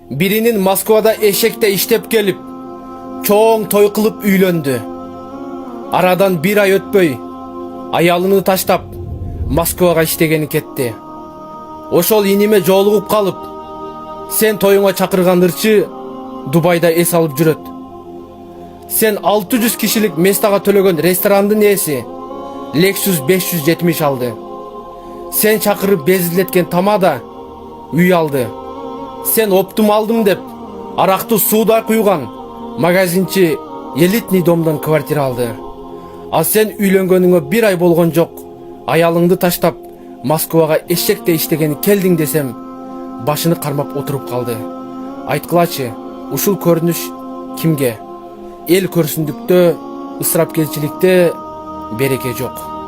Birinin Moskvada eşekte иштеп келип, чоң той кылып үйлөндү. Арадан bir ay өтпөй, аялыны таштап, Москвага иштегени кетти. Ошол иниме жолугуп калып, сен тоюңа чакырган ырчы Дубайда эс алып жүрөт. Сен 600 кишилик местага төлөгөн ресторандын ээси Lexus 570 алды. Сен чакырып безилеткен тамада үй алды. Сен оптум алдым деп аракты сууда куйган магазинчи элитный домдон квартира алды. Ал сен үйлөнгөнүңө bir ay болгон жок, аялыңды таштап Москвага эшекте иштегени келдиң десем, башыны кармап отуруп калды. Айткылачы, ушул көрүнүш кимге? Эл көрсүндүктө, ысырапкерчиликте береке жок.